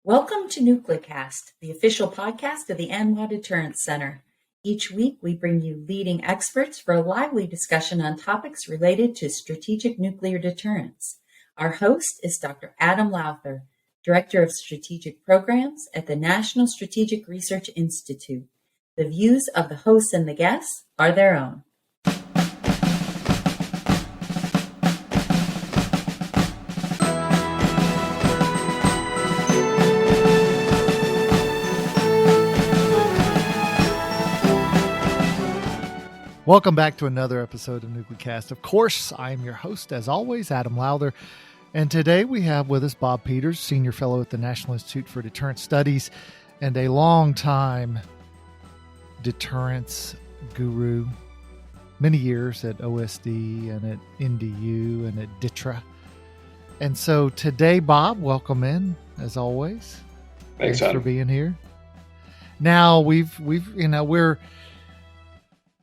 Welcome to NucleCast, the official podcast of the ANWA Deterrence Center. Each week, we bring you leading experts for a lively discussion on topics related to strategic nuclear deterrence. Our host is Dr. Adam Lowther, Director of Strategic Programs at the National Strategic Research Institute. The views of the hosts and the guests are their own. Welcome back to another episode of NucleCast. Of course, I am your host, as always, Adam Lowther. And today we have with us Bob Peters, Senior Fellow at the National Institute for Deterrence Studies and a longtime deterrence guru, many years at OSD and at NDU and at DTRA. And so today, Bob, welcome in, as always. Thanks for being here. Now,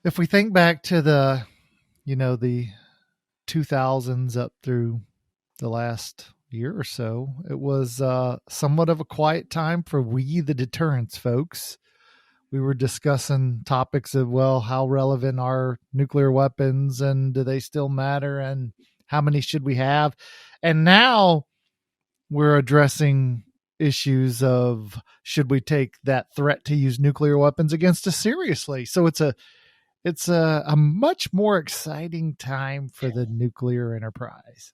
if we think back to the 2000s up through the last year or so, it was somewhat of a quiet time for we, the deterrence folks. We were discussing topics of, how relevant are nuclear weapons and do they still matter and how many should we have? And now we're addressing issues of should we take that threat to use nuclear weapons against us seriously? So it's a much more exciting time for the nuclear enterprise.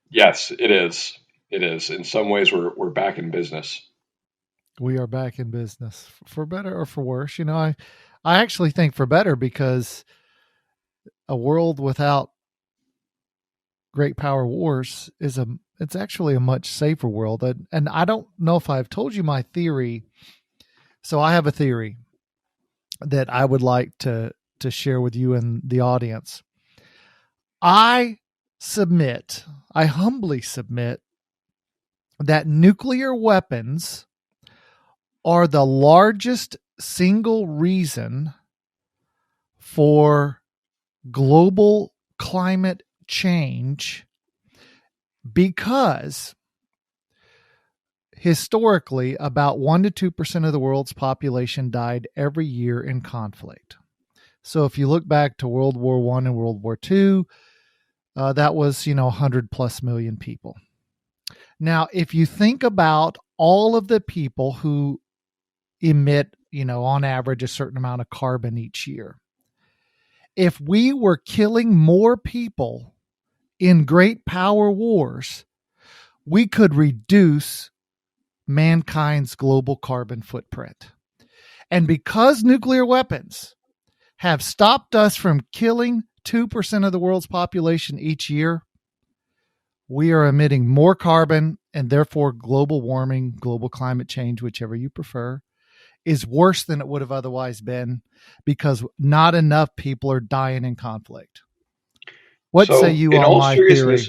Yes, it is. It is. In some ways, we're back in business. We are back in business, for better or for worse. I actually think for better, because a world without great power wars it's actually a much safer world. And I don't know if I've told you my theory. So I have a theory that I would like to share with you and the audience. I humbly submit that nuclear weapons are the largest single reason for global climate change, because historically, about 1% to 2% of the world's population died every year in conflict. So if you look back to World War I and World War II, that was, 100 plus million people. Now, if you think about all of the people who emit, on average, a certain amount of carbon each year, if we were killing more people in great power wars, we could reduce mankind's global carbon footprint. And because nuclear weapons have stopped us from killing 2% of the world's population each year, we are emitting more carbon, and therefore global warming, global climate change, whichever you prefer, is worse than it would have otherwise been, because not enough people are dying in conflict. What say you on my theory?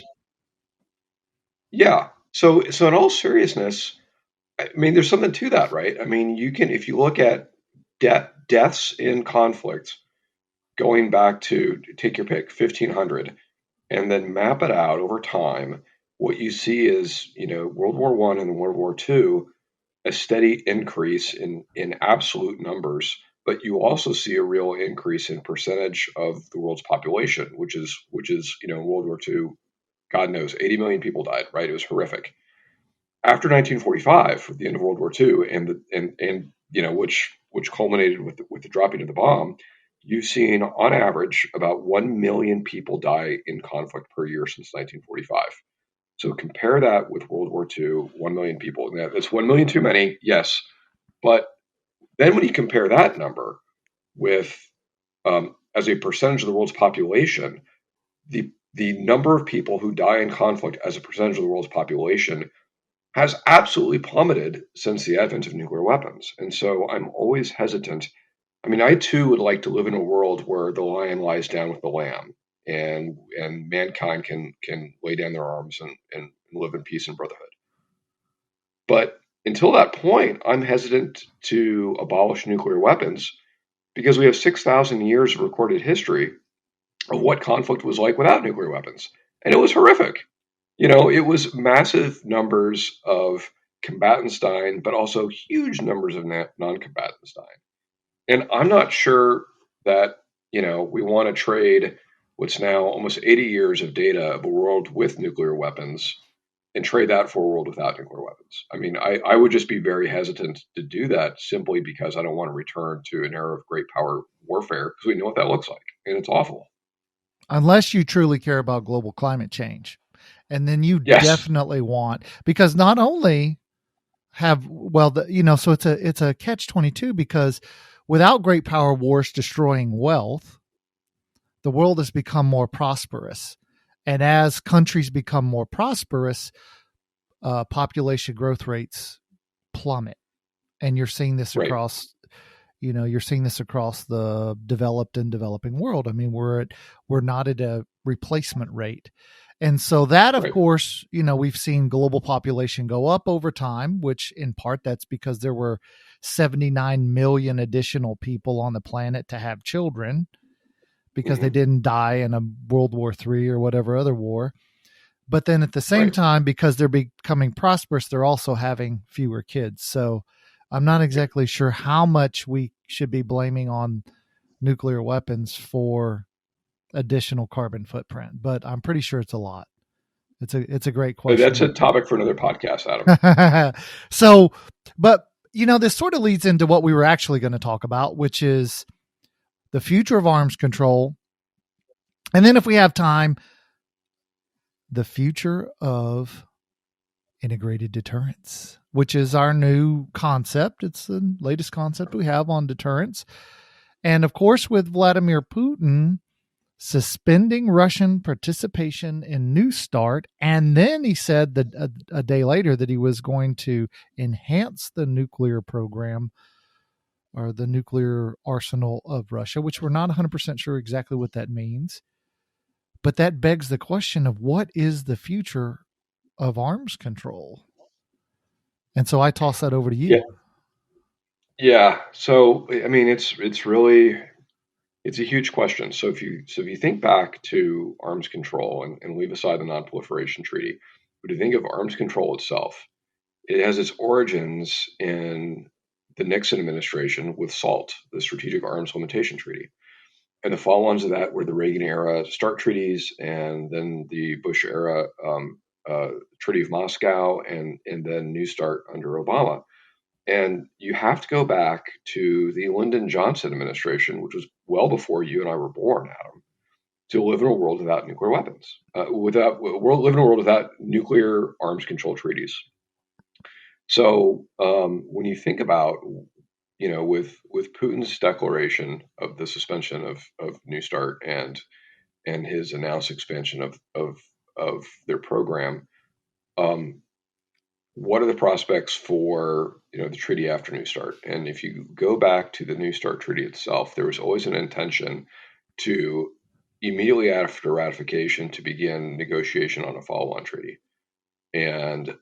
Yeah. So in all seriousness, I mean, there's something to that, right? I mean, if you look at deaths in conflict, going back to, take your pick, 1500, and then map it out over time, what you see is, World War I and World War II, a steady increase in absolute numbers, but you also see a real increase in percentage of the world's population, which is, World War II, God knows, 80 million people died, right? It was horrific. After 1945, the end of World War II, and which culminated with the dropping of the bomb, you've seen on average about 1 million people die in conflict per year since 1945. So compare that with World War II, 1 million people. That's 1 million too many, yes. But then when you compare that number with, as a percentage of the world's population, the number of people who die in conflict as a percentage of the world's population has absolutely plummeted since the advent of nuclear weapons. And so I'm always hesitant. I mean, I too would like to live in a world where the lion lies down with the lamb, and mankind can lay down their arms and live in peace and brotherhood. But until that point, I'm hesitant to abolish nuclear weapons, because we have 6,000 years of recorded history of what conflict was like without nuclear weapons. And it was horrific. It was massive numbers of combatants dying, but also huge numbers of non-combatants dying. And I'm not sure that, we want to trade what's now almost 80 years of data of a world with nuclear weapons and trade that for a world without nuclear weapons. I mean, I would just be very hesitant to do that simply because I don't want to return to an era of great power warfare because we know what that looks like, and it's awful. Unless you truly care about global climate change. And then you Yes. definitely want, because not only so it's a catch-22, because without great power wars destroying wealth, the world has become more prosperous. And as countries become more prosperous, population growth rates plummet. And you're seeing this Right. across the developed and developing world. I mean, we're not at a replacement rate. And so that, of Right. course, we've seen global population go up over time, which in part that's because there were 79 million additional people on the planet to have children because they didn't die in a World War III or whatever other war. But then at the same time, because they're becoming prosperous, they're also having fewer kids. So I'm not exactly sure how much we should be blaming on nuclear weapons for additional carbon footprint, but I'm pretty sure it's a lot. It's a great question. That's a topic for another podcast, Adam. So, but this sort of leads into what we were actually going to talk about, which is the future of arms control. And then if we have time, the future of integrated deterrence, which is our new concept. It's the latest concept we have on deterrence. And of course, with Vladimir Putin suspending Russian participation in New START, and then he said that a day later that he was going to enhance the nuclear program or the nuclear arsenal of Russia, which we're not 100% sure exactly what that means. But that begs the question of what is the future of arms control? And so I toss that over to you. Yeah. So, I mean, it's a huge question. So if you think back to arms control and leave aside the Non-Proliferation Treaty, but you think of arms control itself, it has its origins in the Nixon administration with SALT, the Strategic Arms Limitation Treaty. And the follow-ons of that were the Reagan era START treaties, and then the Bush era Treaty of Moscow, and then New START under Obama. And you have to go back to the Lyndon Johnson administration, which was well before you and I were born, Adam, to live in a world without nuclear weapons, live in a world without nuclear arms control treaties. So when you think about, with Putin's declaration of the suspension of New START and his announced expansion of their program, what are the prospects for the treaty after New START? And if you go back to the New START treaty itself, there was always an intention to immediately after ratification to begin negotiation on a follow-on treaty. And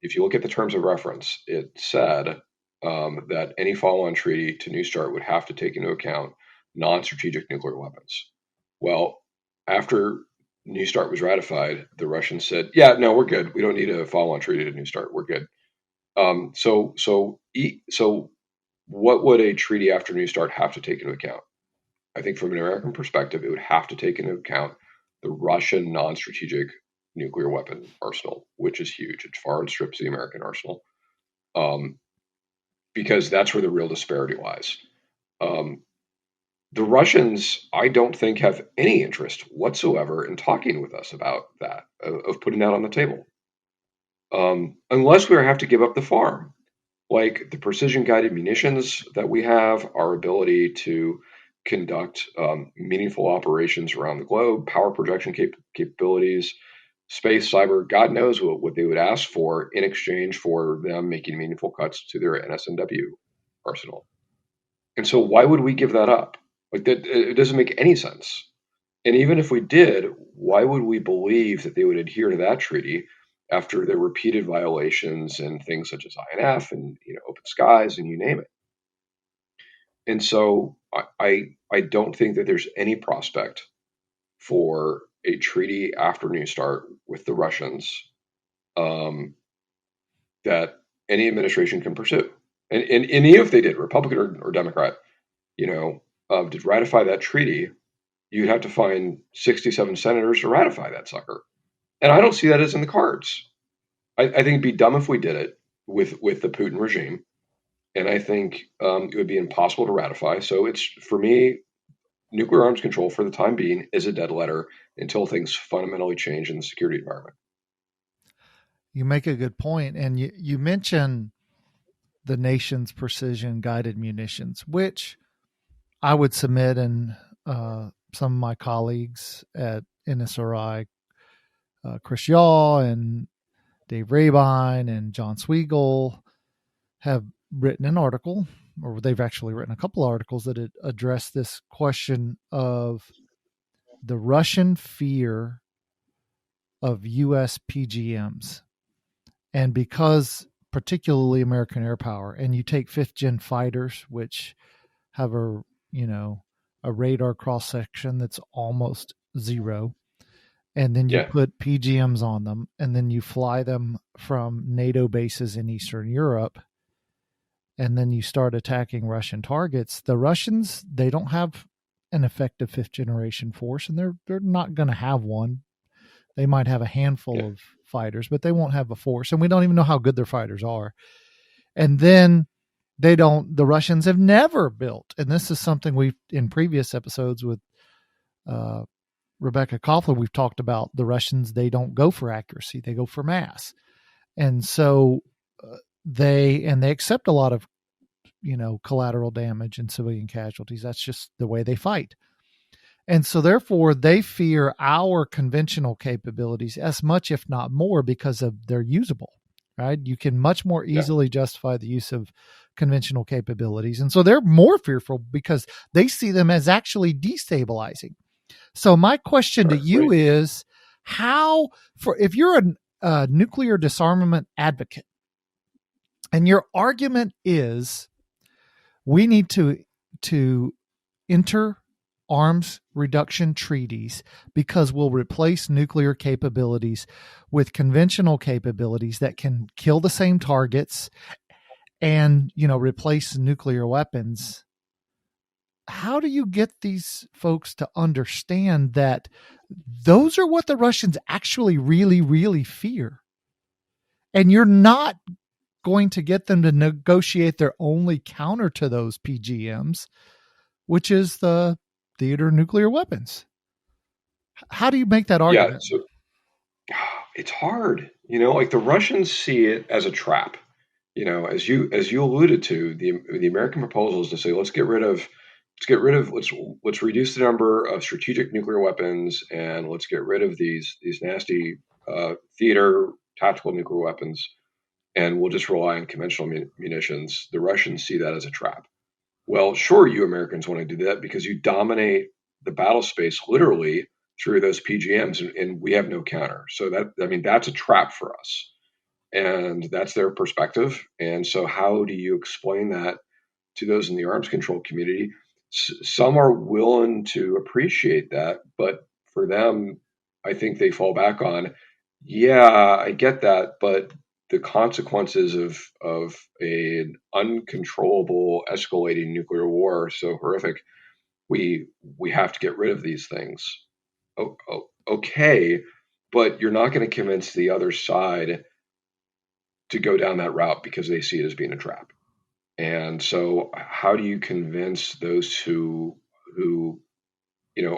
if you look at the terms of reference, it said that any follow-on treaty to New START would have to take into account non-strategic nuclear weapons. Well, after New START was ratified, the Russians said, "Yeah, no, we're good. We don't need a follow-on treaty to New START. We're good." So what would a treaty after New START have to take into account? I think from an American perspective, it would have to take into account the Russian non-strategic nuclear weapon arsenal, which is huge. It far outstrips the American arsenal, because that's where the real disparity lies. The Russians, I don't think, have any interest whatsoever in talking with us about that, of putting that on the table, unless we have to give up the farm, like the precision-guided munitions that we have, our ability to conduct meaningful operations around the globe, power projection capabilities, space, cyber. God knows what they would ask for in exchange for them making meaningful cuts to their NSNW arsenal. And so why would we give that up? Like that, it doesn't make any sense. And even if we did, why would we believe that they would adhere to that treaty after their repeated violations and things such as INF and open skies and you name it? And so I don't think that there's any prospect for a treaty after New START with the Russians that that any administration can pursue. And even if they did, Republican or Democrat, to ratify that treaty, you'd have to find 67 senators to ratify that sucker. And I don't see that as in the cards. I think it'd be dumb if we did it with the Putin regime. And I think it would be impossible to ratify. So it's, for me, nuclear arms control for the time being is a dead letter until things fundamentally change in the security environment. You make a good point. And you mentioned the nation's precision guided munitions, which I would submit, and some of my colleagues at NSRI, Chris Yaw and Dave Rabine and John Sweigel, have written an article, or they've actually written a couple of articles that address this question of the Russian fear of U.S. PGMs. And because particularly American air power, and you take fifth gen fighters, which have a radar cross section that's almost zero, and then you put PGMs on them, and then you fly them from NATO bases in Eastern Europe, and then you start attacking Russian targets. The Russians, they don't have an effective fifth generation force, and they're not going to have one. They might have a handful of fighters, but they won't have a force, and we don't even know how good their fighters are. And then the Russians have never built, and this is something we've, in previous episodes with Rebecca Koffler, we've talked about the Russians, they don't go for accuracy, they go for mass. And so they accept a lot of, collateral damage and civilian casualties. That's just the way they fight. And so therefore they fear our conventional capabilities as much, if not more, because of they're usable, right? You can much more easily justify the use of conventional capabilities. And so they're more fearful because they see them as actually destabilizing. So my question to you is, if you're a nuclear disarmament advocate, and your argument is we need to enter arms reduction treaties because we'll replace nuclear capabilities with conventional capabilities that can kill the same targets and, replace nuclear weapons. How do you get these folks to understand that those are what the Russians actually really, really fear? And you're not going to get them to negotiate their only counter to those PGMs, which is the theater nuclear weapons. How do you make that argument? Yeah, so it's hard. Like the Russians see it as a trap. As you alluded to, the American proposal is to say let's reduce the number of strategic nuclear weapons, and let's get rid of these nasty theater tactical nuclear weapons, and we'll just rely on conventional munitions. The Russians see that as a trap. Well, sure, you Americans want to do that because you dominate the battle space literally through those PGMs, and we have no counter. So that's a trap for us, and that's their perspective. And so, how do you explain that to those in the arms control community? Some are willing to appreciate that, but for them, I think they fall back on, yeah, I get that, but the consequences of an uncontrollable escalating nuclear war are so horrific. We have to get rid of these things. Okay, but you're not going to convince the other side to go down that route because they see it as being a trap. And so how do you convince those who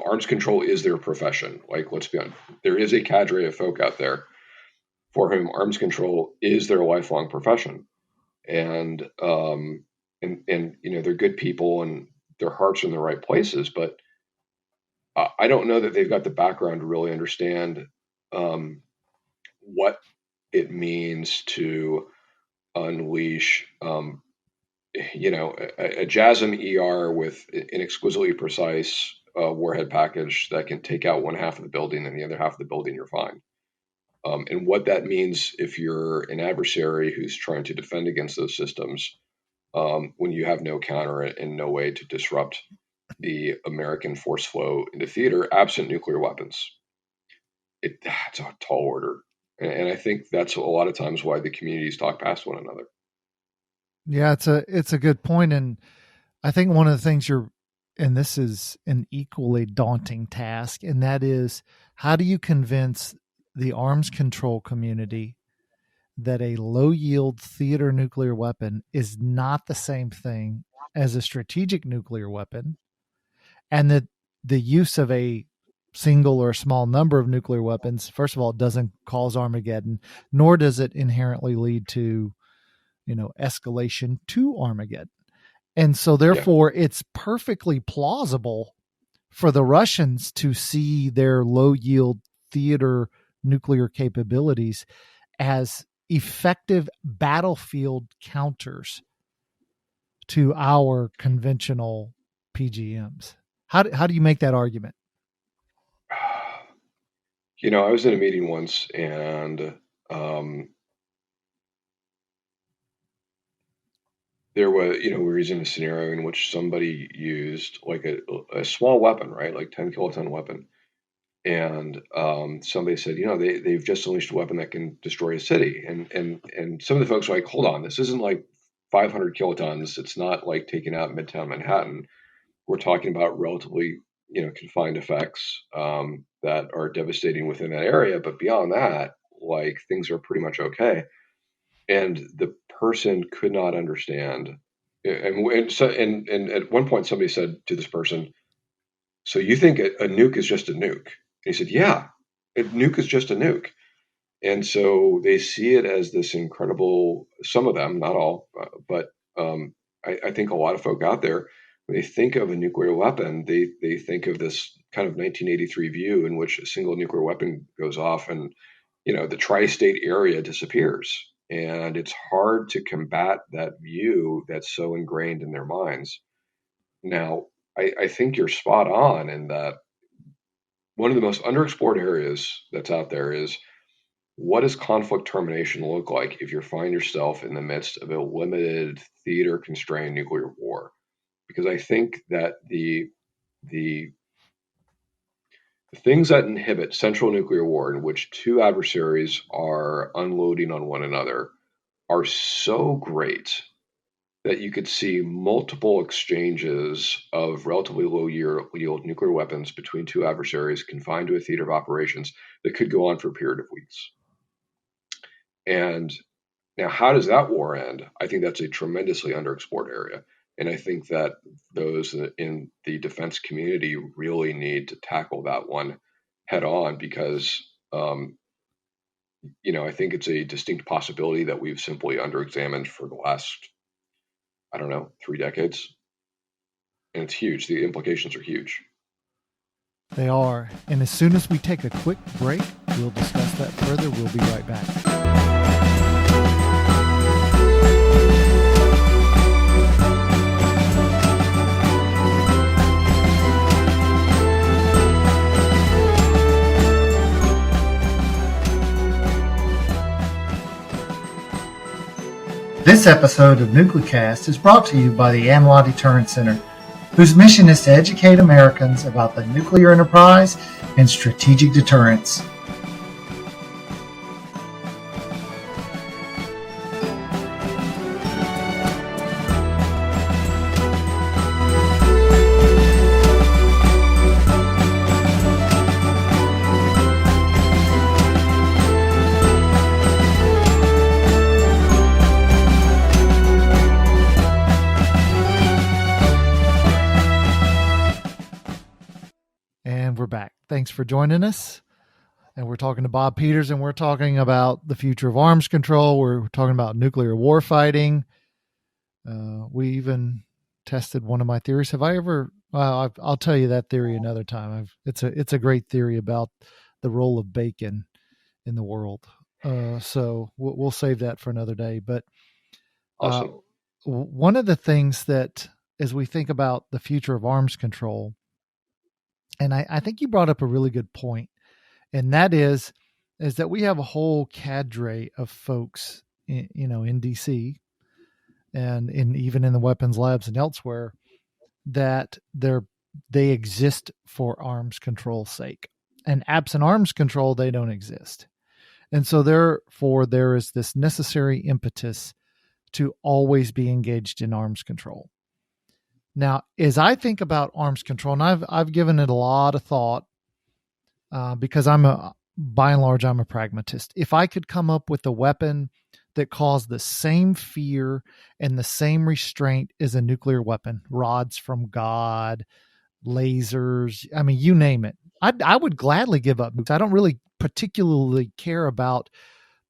arms control is their profession? Like, let's be honest, there is a cadre of folk out there for whom arms control is their lifelong profession. And they're good people and their hearts are in the right places, but I don't know that they've got the background to really understand what it means to unleash a JASM ER with an exquisitely precise warhead package that can take out one half of the building and the other half of the building, you're fine. And what that means if you're an adversary who's trying to defend against those systems when you have no counter and no way to disrupt the American force flow into theater absent nuclear weapons. It's a tall order. And I think that's a lot of times why the communities talk past one another. Yeah, it's a good point, and I think one of the things and this is an equally daunting task, and that is, how do you convince the arms control community that a low yield theater nuclear weapon is not the same thing as a strategic nuclear weapon, and that the use of a single or small number of nuclear weapons, first of all, doesn't cause Armageddon, nor does it inherently lead to, escalation to Armageddon. And so Yeah. therefore it's perfectly plausible for the Russians to see their low yield theater nuclear capabilities as effective battlefield counters to our conventional PGMs. How do you make that argument? I was in a meeting once, and there was, we were using a scenario in which somebody used like a small weapon, right? Like 10 kiloton weapon. And somebody said, they've just unleashed a weapon that can destroy a city. And some of the folks were like, hold on, this isn't like 500 kilotons. It's not like taking out Midtown Manhattan. We're talking about relatively, confined effects that are devastating within that area. But beyond that, like, things are pretty much okay. And the person could not understand. And at one point, somebody said to this person, "So you think a nuke is just a nuke?" And he said, "Yeah, a nuke is just a nuke." And so they see it as this incredible. Some of them, not all, but I think a lot of folk out there, when they think of a nuclear weapon, they think of this kind of 1983 view in which a single nuclear weapon goes off and the tri-state area disappears. And it's hard to combat that view that's so ingrained in their minds. Now, I think you're spot on in that one of the most underexplored areas that's out there is, what does conflict termination look like if you find yourself in the midst of a limited theater constrained nuclear war? Because I think that the things that inhibit central nuclear war, in which two adversaries are unloading on one another, are so great that you could see multiple exchanges of relatively low yield nuclear weapons between two adversaries confined to a theater of operations that could go on for a period of weeks. And now, how does that war end? I think that's a tremendously underexplored area. And I think that those in the defense community really need to tackle that one head on, because, I think it's a distinct possibility that we've simply underexamined for the last, I don't know, 3 decades. And it's huge. The implications are huge. They are. And as soon as we take a quick break, we'll discuss that further. We'll be right back. This episode of Nuclecast is brought to you by the ANWA Deterrence Center, whose mission is to educate Americans about the nuclear enterprise and strategic deterrence. And we're back. Thanks for joining us. And we're talking to Bob Peters, and we're talking about the future of arms control. We're talking about nuclear war fighting. We even tested one of my theories. Have I ever? Well, I'll tell you that theory another time. It's a great theory about the role of bacon in the world. So we'll save that for another day. But Awesome. One of the things that, as we think about the future of arms control, and I think you brought up a really good point, and that is that we have a whole cadre of folks, in DC and even in the weapons labs and elsewhere, that they exist for arms control sake, and absent arms control, they don't exist. And so therefore there is this necessary impetus to always be engaged in arms control. Now, as I think about arms control, and I've given it a lot of thought, because by and large, I'm a pragmatist. If I could come up with a weapon that caused the same fear and the same restraint as a nuclear weapon, rods from God, lasers, I mean, you name it, I would gladly give up nukes. I don't really particularly care about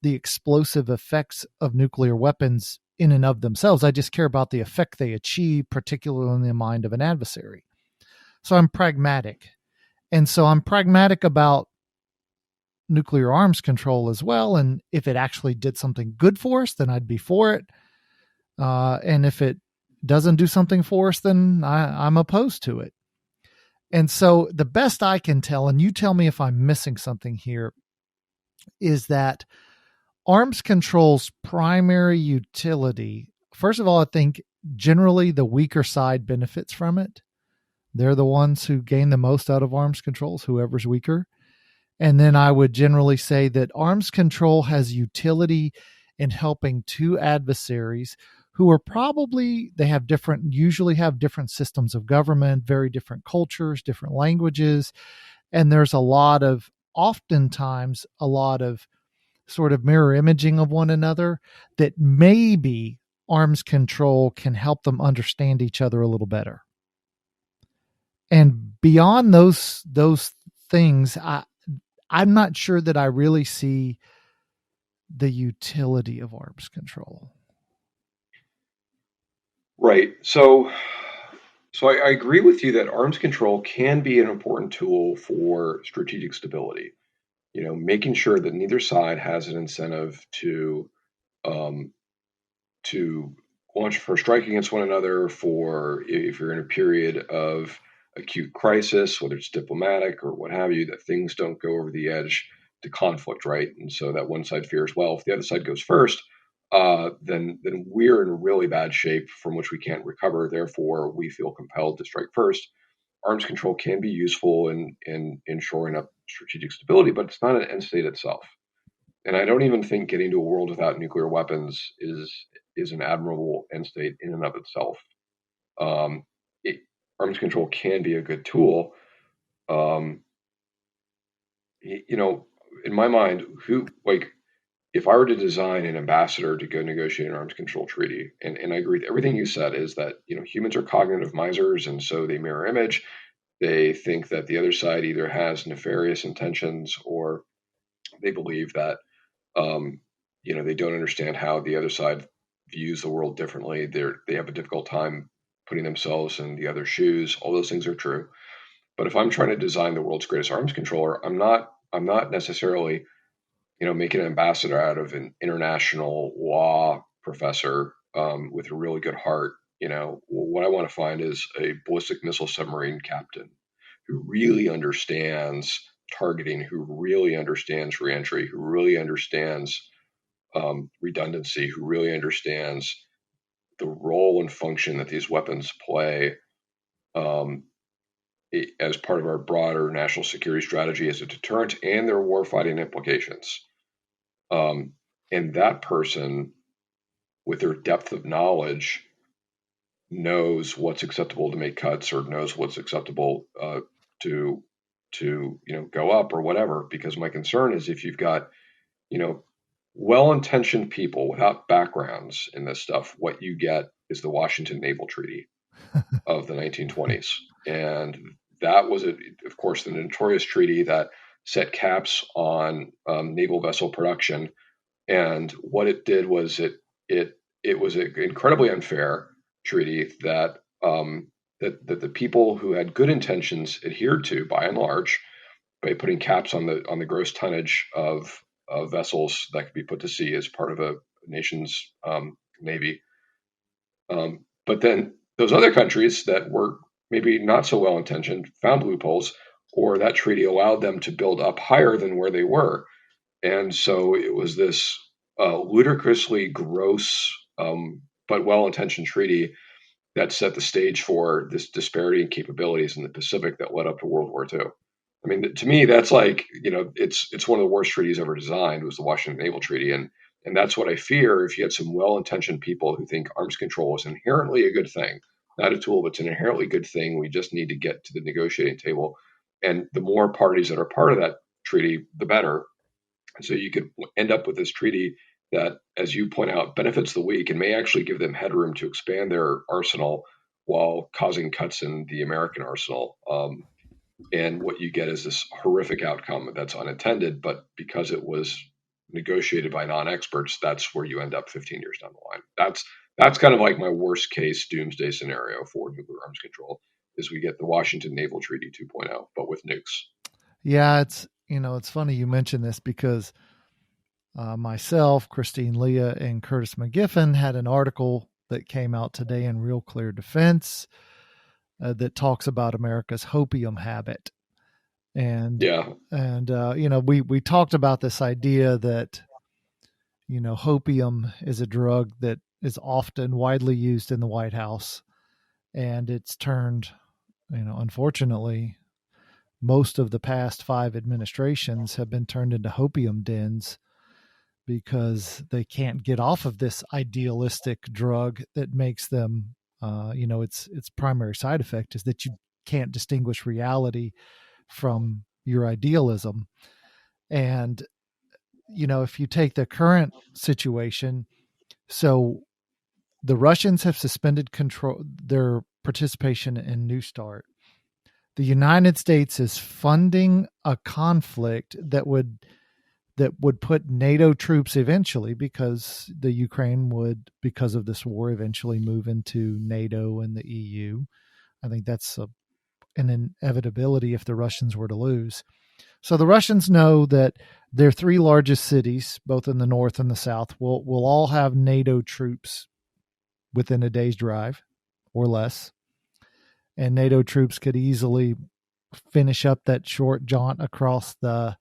the explosive effects of nuclear weapons in and of themselves. I just care about the effect they achieve, particularly in the mind of an adversary. So I'm pragmatic. And so I'm pragmatic about nuclear arms control as well. And if it actually did something good for us, then I'd be for it. And if it doesn't do something for us, then I'm opposed to it. And so the best I can tell, and you tell me if I'm missing something here, is that arms control's primary utility, first of all, I think generally the weaker side benefits from it. They're the ones who gain the most out of arms controls, whoever's weaker. And then I would generally say that arms control has utility in helping two adversaries who are usually have different systems of government, very different cultures, different languages. And there's oftentimes a lot of sort of mirror imaging of one another, that maybe arms control can help them understand each other a little better. And beyond those things, I'm not sure that I really see the utility of arms control. Right. So I agree with you that arms control can be an important tool for strategic stability. Making sure that neither side has an incentive um, to launch for a strike against one another, for if you're in a period of acute crisis, whether it's diplomatic or what have you, that things don't go over the edge to conflict, right? And so that one side fears, well, if the other side goes first, then we're in really bad shape from which we can't recover. Therefore, we feel compelled to strike first. Arms control can be useful in shoring up strategic stability, but it's not an end state itself. And I don't even think getting to a world without nuclear weapons is an admirable end state in and of itself. Um, it, Arms control can be a good tool. Um, in my mind, if I were to design an ambassador to go negotiate an arms control treaty, and I agree with everything you said, is that humans are cognitive misers, and so they mirror image. They think that the other side either has nefarious intentions, or they believe that they don't understand how the other side views the world differently. They have a difficult time putting themselves in the other shoes. All those things are true. But if I'm trying to design the world's greatest arms controller, I'm not necessarily making an ambassador out of an international law professor with a really good heart. What I want to find is a ballistic missile submarine captain who really understands targeting, who really understands reentry, who really understands redundancy, who really understands the role and function that these weapons play um, as part of our broader national security strategy as a deterrent and their warfighting implications. Um, and that person, with their depth of knowledge, knows what's acceptable to make cuts, or knows what's acceptable to go up or whatever. Because my concern is, if you've got well-intentioned people without backgrounds in this stuff, what you get is the Washington Naval Treaty of the 1920s. And that was, of course, the notorious treaty that set caps on naval vessel production. And what it did was it was an incredibly unfair treaty that that the people who had good intentions adhered to, by and large, by putting caps on the gross tonnage of vessels that could be put to sea as part of a nation's navy. But then those other countries that were maybe not so well intentioned found loopholes, or that treaty allowed them to build up higher than where they were. And so it was this ludicrously gross but well intentioned treaty that set the stage for this disparity in capabilities in the Pacific that led up to World War II. I mean, to me, that's like, it's one of the worst treaties ever designed was the Washington Naval Treaty. And that's what I fear if you had some well-intentioned people who think arms control is inherently a good thing, not a tool, but it's an inherently good thing. We just need to get to the negotiating table. And the more parties that are part of that treaty, the better. And so you could end up with this treaty that, as you point out, benefits the weak and may actually give them headroom to expand their arsenal while causing cuts in the American arsenal. And what you get is this horrific outcome that's unintended, but because it was negotiated by non-experts, that's where you end up 15 years down the line. That's kind of like my worst case doomsday scenario for nuclear arms control is we get the Washington Naval Treaty 2.0, but with nukes. Yeah, it's funny you mentioned this because myself, Christine Leah, and Curtis McGiffin had an article that came out today in Real Clear Defense that talks about America's hopium habit. And Yeah, we talked about this idea that hopium is a drug that is often widely used in the White House, and it's turned, unfortunately, most of the past 5 administrations have been turned into hopium dens because they can't get off of this idealistic drug that makes them, its primary side effect is that you can't distinguish reality from your idealism. And, if you take the current situation, so the Russians have suspended their participation in New START. The United States is funding a conflict that would put NATO troops eventually, because the Ukraine would, because of this war, eventually move into NATO and the EU. I think that's an inevitability if the Russians were to lose. So the Russians know that their 3 largest cities, both in the north and the south, will all have NATO troops within a day's drive or less. And NATO troops could easily finish up that short jaunt across the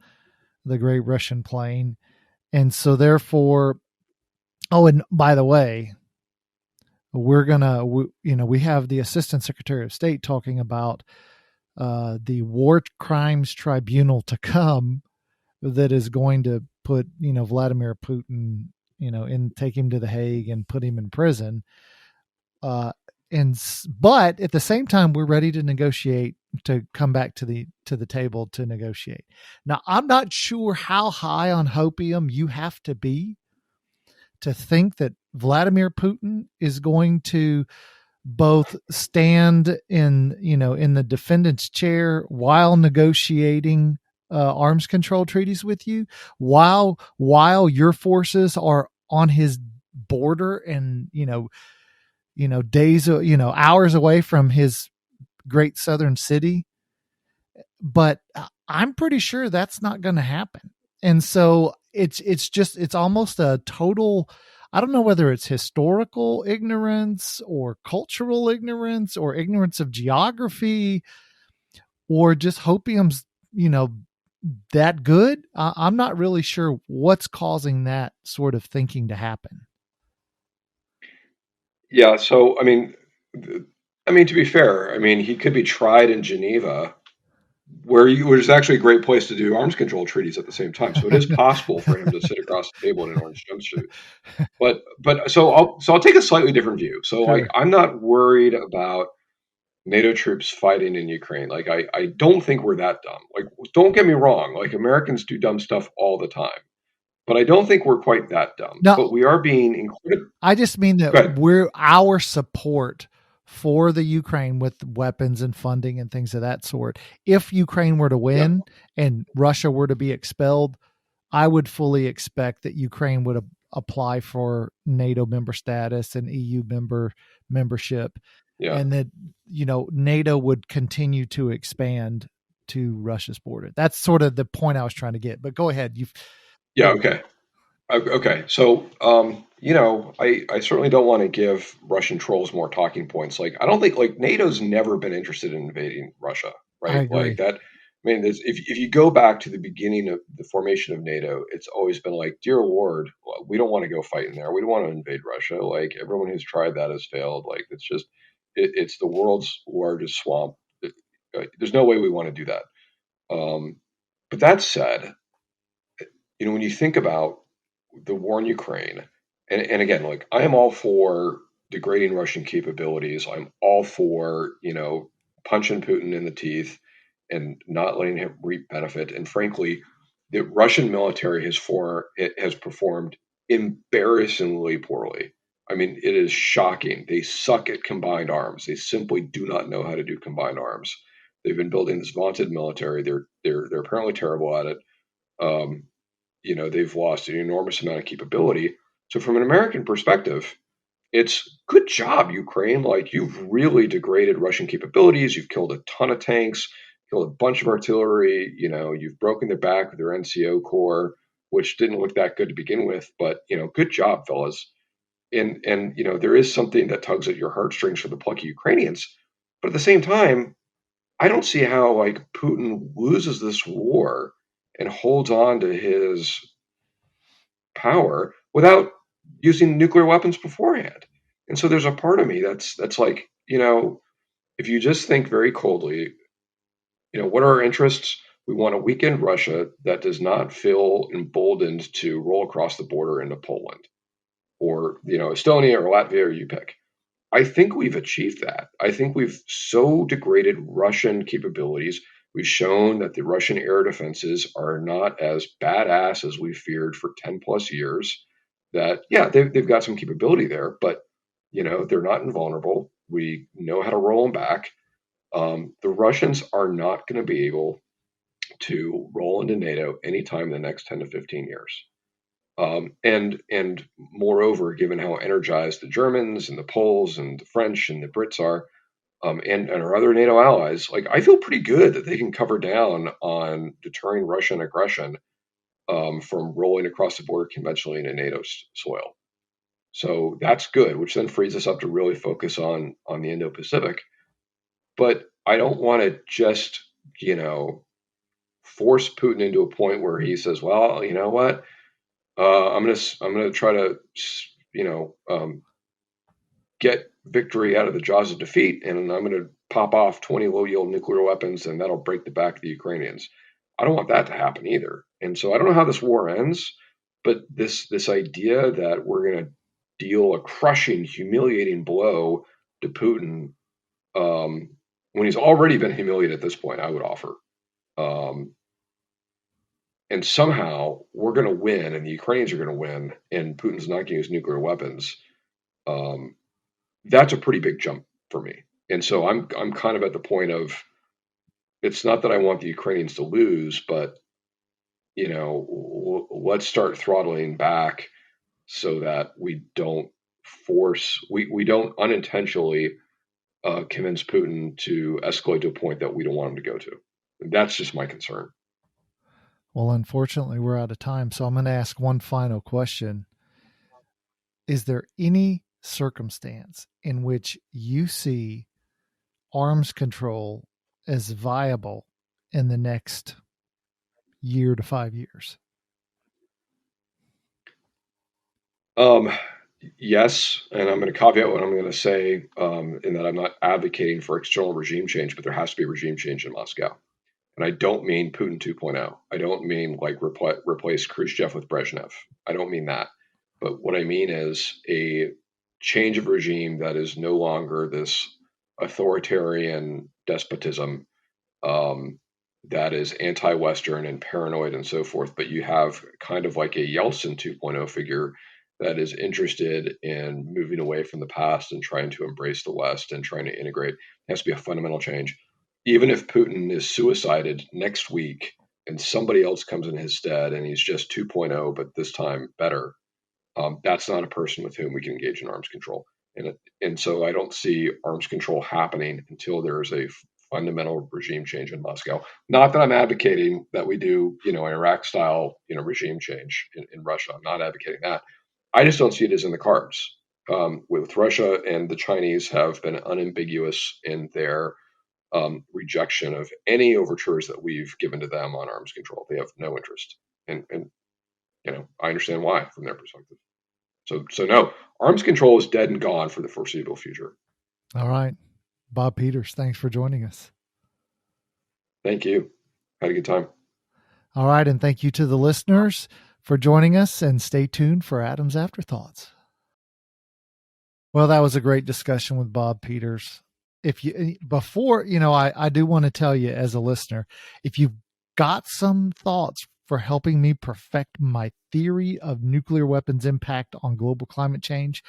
Great Russian Plain. And so therefore, and by the way, we have the Assistant Secretary of State talking about the War Crimes Tribunal to come that is going to put, Vladimir Putin, take him to the Hague and put him in prison. But at the same time, we're ready to negotiate, to come back to the table to negotiate. Now, I'm not sure how high on hopium you have to be to think that Vladimir Putin is going to both stand in the defendant's chair while negotiating arms control treaties with you, while your forces are on his border and days, hours away from his great southern city. But I'm pretty sure that's not going to happen. And so it's almost a total, I don't know whether it's historical ignorance or cultural ignorance or ignorance of geography or just hopium's, that good. I'm not really sure what's causing that sort of thinking to happen. yeah. So to be fair, he could be tried in Geneva, which is actually a great place to do arms control treaties at the same time. So it is possible for him to sit across the table in an orange jumpsuit. But I'll take a slightly different view. So Sure. I'm not worried about NATO troops fighting in Ukraine. Like I don't think we're that dumb. Like don't get me wrong. Like Americans do dumb stuff all the time, but I don't think we're quite that dumb. No, but we are being included. I just mean that our support for the Ukraine with weapons and funding and things of that sort. If Ukraine were to win and Russia were to be expelled, I would fully expect that Ukraine would apply for NATO member status and EU membership. Yeah. And that, NATO would continue to expand to Russia's border. That's sort of the point I was trying to get, but go ahead. Okay. Okay. So, I certainly don't want to give Russian trolls more talking points. Like, I don't think NATO's never been interested in invading Russia, right? I agree. Like that. If you go back to the beginning of the formation of NATO, it's always been like, dear Lord, we don't want to go fight in there. We don't want to invade Russia. Like everyone who's tried that has failed. Like it's the world's largest swamp. There's no way we want to do that. But that said, when you think about the war in Ukraine, and again, like I am all for degrading Russian capabilities. I'm all for, punching Putin in the teeth and not letting him reap benefit. And frankly, the Russian military has performed embarrassingly poorly. I mean, it is shocking. They suck at combined arms. They simply do not know how to do combined arms. They've been building this vaunted military. They're apparently terrible at it. Um, they've lost an enormous amount of capability. So from an American perspective, it's good job, Ukraine. Like you've really degraded Russian capabilities. You've killed a ton of tanks, killed a bunch of artillery. You've broken their back with their NCO corps, which didn't look that good to begin with. But good job, fellas. And there is something that tugs at your heartstrings for the plucky Ukrainians. But at the same time, I don't see how like Putin loses this war and holds on to his power without using nuclear weapons beforehand. And so there's a part of me that's like, if you just think very coldly, what are our interests? We want to weaken Russia that does not feel emboldened to roll across the border into Poland or, Estonia or Latvia, or you pick. I think we've achieved that. I think we've so degraded Russian capabilities. We've shown that the Russian air defenses are not as badass as we feared for 10 plus years. That, yeah, they've got some capability there, but, they're not invulnerable. We know how to roll them back. The Russians are not going to be able to roll into NATO anytime in the next 10 to 15 years. And moreover, given how energized the Germans and the Poles and the French and the Brits are, and our other NATO allies, like I feel pretty good that they can cover down on deterring Russian aggression from rolling across the border conventionally into NATO soil. So that's good, which then frees us up to really focus on the Indo-Pacific. But I don't want to just, force Putin into a point where he says, "Well, you know what? I'm gonna try to, you know, um, get victory out of the jaws of defeat, and I'm gonna pop off 20 low-yield nuclear weapons, and that'll break the back of the Ukrainians." I don't want that to happen either. And so I don't know how this war ends, but this idea that we're gonna deal a crushing, humiliating blow to Putin when he's already been humiliated at this point, I would offer. Um, and somehow we're going to win, and the Ukrainians are going to win, and Putin's not going to use nuclear weapons. Um, that's a pretty big jump for me. And so I'm kind of at the point of it's not that I want the Ukrainians to lose, but let's start throttling back so that we don't we don't unintentionally convince Putin to escalate to a point that we don't want him to go to. And that's just my concern. Well, unfortunately, we're out of time. So I'm going to ask one final question. Is there any circumstance in which you see arms control as viable in the next year to 5 years? Yes, and I'm going to caveat what I'm going to say in that I'm not advocating for external regime change, but there has to be regime change in Moscow. And I don't mean Putin 2.0. I don't mean like replace Khrushchev with Brezhnev. I don't mean that. But what I mean is a change of regime that is no longer this authoritarian despotism that is anti-Western and paranoid and so forth. But you have kind of like a Yeltsin 2.0 figure that is interested in moving away from the past and trying to embrace the West and trying to integrate. It has to be a fundamental change. Even if Putin is suicided next week and somebody else comes in his stead and he's just 2.0, but this time better, that's not a person with whom we can engage in arms control. And so I don't see arms control happening until there's a fundamental regime change in Moscow. Not that I'm advocating that we do, an Iraq style, regime change in Russia. I'm not advocating that. I just don't see it as in the cards. With Russia and the Chinese have been unambiguous in their rejection of any overtures that we've given to them on arms control. They have no interest, and I understand why from their perspective. So no, arms control is dead and gone for the foreseeable future. All right, Bob Peters, thanks for joining us. Thank you. Had a good time. All right. And thank you to the listeners for joining us, and stay tuned for Adam's Afterthoughts. Well, that was a great discussion with Bob Peters. I do want to tell you as a listener, if you've got some thoughts for helping me perfect my theory of nuclear weapons impact on global climate change,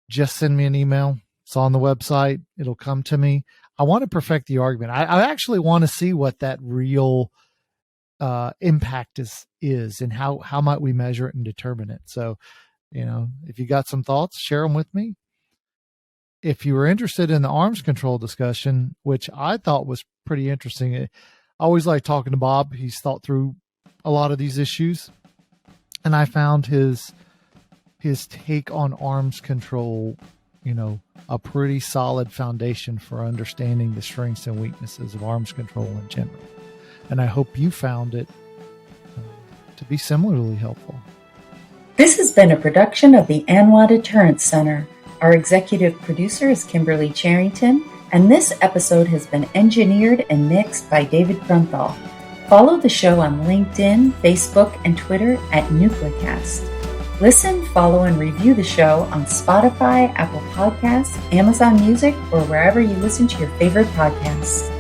just send me an email. It's on the website. It'll come to me. I want to perfect the argument. I actually want to see what that real impact is and how might we measure it and determine it. So, if you got some thoughts, share them with me. If you were interested in the arms control discussion, which I thought was pretty interesting, I always like talking to Bob. He's thought through a lot of these issues, and I found his take on arms control, a pretty solid foundation for understanding the strengths and weaknesses of arms control in general. And I hope you found it to be similarly helpful. This has been a production of the ANWA Deterrence Center. Our executive producer is Kimberly Charrington, and this episode has been engineered and mixed by David Grunthal. Follow the show on LinkedIn, Facebook, and Twitter at Nuclecast. Listen, follow, and review the show on Spotify, Apple Podcasts, Amazon Music, or wherever you listen to your favorite podcasts.